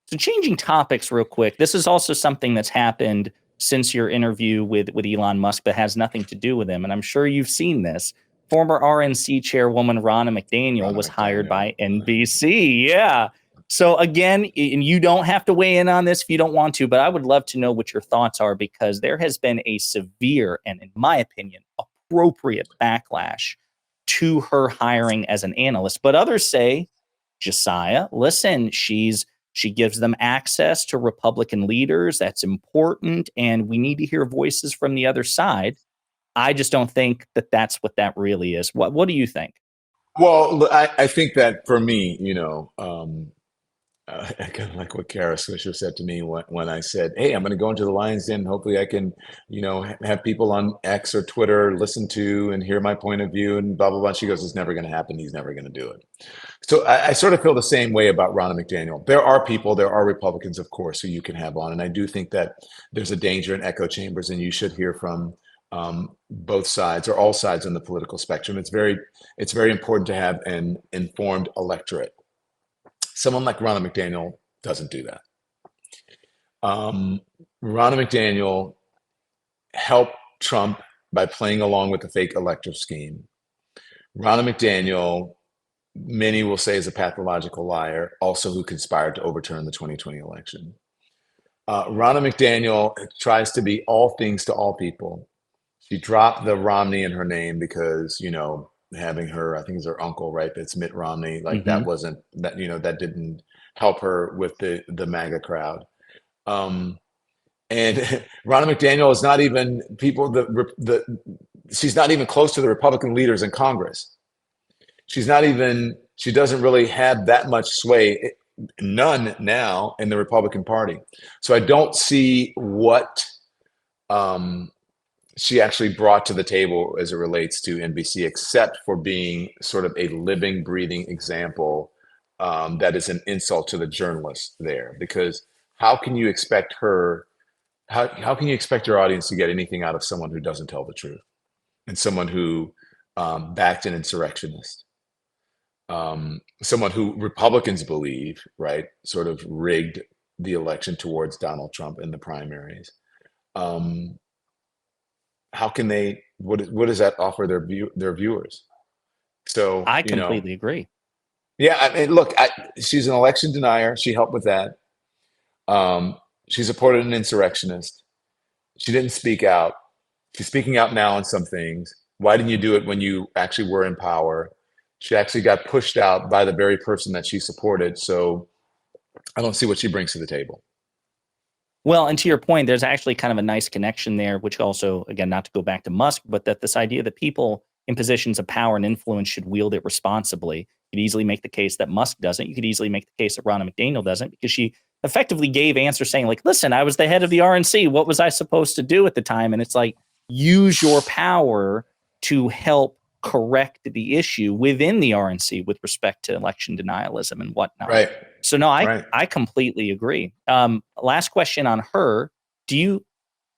So changing topics real quick. This is also something that's happened since your interview with Elon Musk that has nothing to do with him. And I'm sure you've seen this. Former RNC chairwoman Ronna McDaniel Ronna was hired by McDaniel. NBC. Yeah. So again, and you don't have to weigh in on this if you don't want to, but I would love to know what your thoughts are, because there has been a severe and, in my opinion, appropriate backlash to her hiring as an analyst. But others say, Josiah, listen, she gives them access to Republican leaders. That's important. And we need to hear voices from the other side. I just don't think that that's what that really is. What do you think? Well, I think that for me, I kind of like what Kara Swisher said to me when I said, "Hey, I'm going to go into the Lions Den. Hopefully, I can, have people on X or Twitter listen to and hear my point of view and blah blah blah." She goes, "It's never going to happen. He's never going to do it." So I sort of feel the same way about Ronna McDaniel. There are Republicans, of course, who you can have on, and I do think that there's a danger in echo chambers, and you should hear from both sides or all sides on the political spectrum. It's very important to have an informed electorate. Someone like Ronna McDaniel doesn't do that. Ronna McDaniel helped Trump by playing along with the fake electoral scheme. Ronna McDaniel, many will say, is a pathological liar, also who conspired to overturn the 2020 election. Ronna McDaniel tries to be all things to all people. She dropped the Romney in her name because, having her, I think it's her uncle, right? That's Mitt Romney. Like that wasn't that, that didn't help her with the MAGA crowd. And Ronna McDaniel is not even she's not even close to the Republican leaders in Congress. She doesn't really have that much sway, none now in the Republican Party. So I don't see what she actually brought to the table as it relates to NBC, except for being sort of a living, breathing example that is an insult to the journalists there. Because how can you expect your audience to get anything out of someone who doesn't tell the truth, and someone who backed an insurrectionist, someone who Republicans believe, right, sort of rigged the election towards Donald Trump in the primaries? How can they? What does that offer their viewers? So I completely agree. Yeah, I mean, look, she's an election denier. She helped with that. She supported an insurrectionist. She didn't speak out. She's speaking out now on some things. Why didn't you do it when you actually were in power? She actually got pushed out by the very person that she supported. So I don't see what she brings to the table. Well, and to your point, there's actually kind of a nice connection there, which also, again, not to go back to Musk, but that this idea that people in positions of power and influence should wield it responsibly. You could easily make the case that Musk doesn't. You could easily make the case that Ronna McDaniel doesn't, because she effectively gave answers saying, like, listen, I was the head of the RNC. What was I supposed to do at the time? And it's like, use your power to help correct the issue within the RNC with respect to election denialism and whatnot. Right. So no, I completely agree. Last question on her.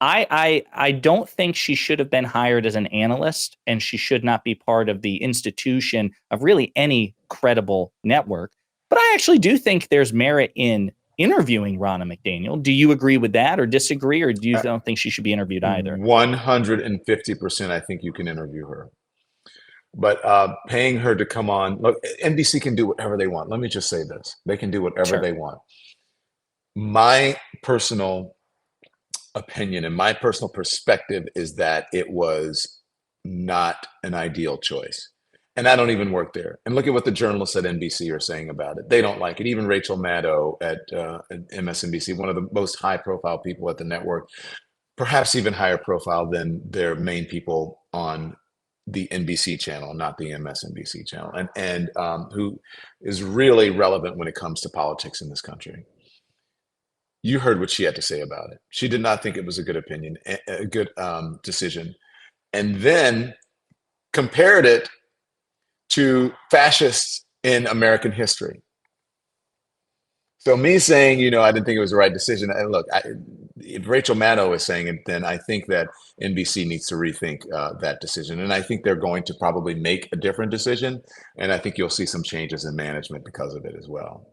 I don't think she should have been hired as an analyst, and she should not be part of the institution of really any credible network. But I actually do think there's merit in interviewing Ronna McDaniel. Do you agree with that or disagree, or do you don't think she should be interviewed either? 150%. I think you can interview her. But paying her to come on, look, NBC can do whatever they want. Let me just say this. They can do whatever they want. My personal opinion and my personal perspective is that it was not an ideal choice. And I don't even work there. And look at what the journalists at NBC are saying about it. They don't like it. Even Rachel Maddow at MSNBC, one of the most high-profile people at the network, perhaps even higher profile than their main people on the NBC channel, not the MSNBC channel, and who is really relevant when it comes to politics in this country. You heard what she had to say about it. She did not think it was a good opinion, a good decision, and then compared it to fascists in American history. So me saying, I didn't think it was the right decision. And look, if Rachel Maddow is saying it, then I think that NBC needs to rethink that decision. And I think they're going to probably make a different decision. And I think you'll see some changes in management because of it as well.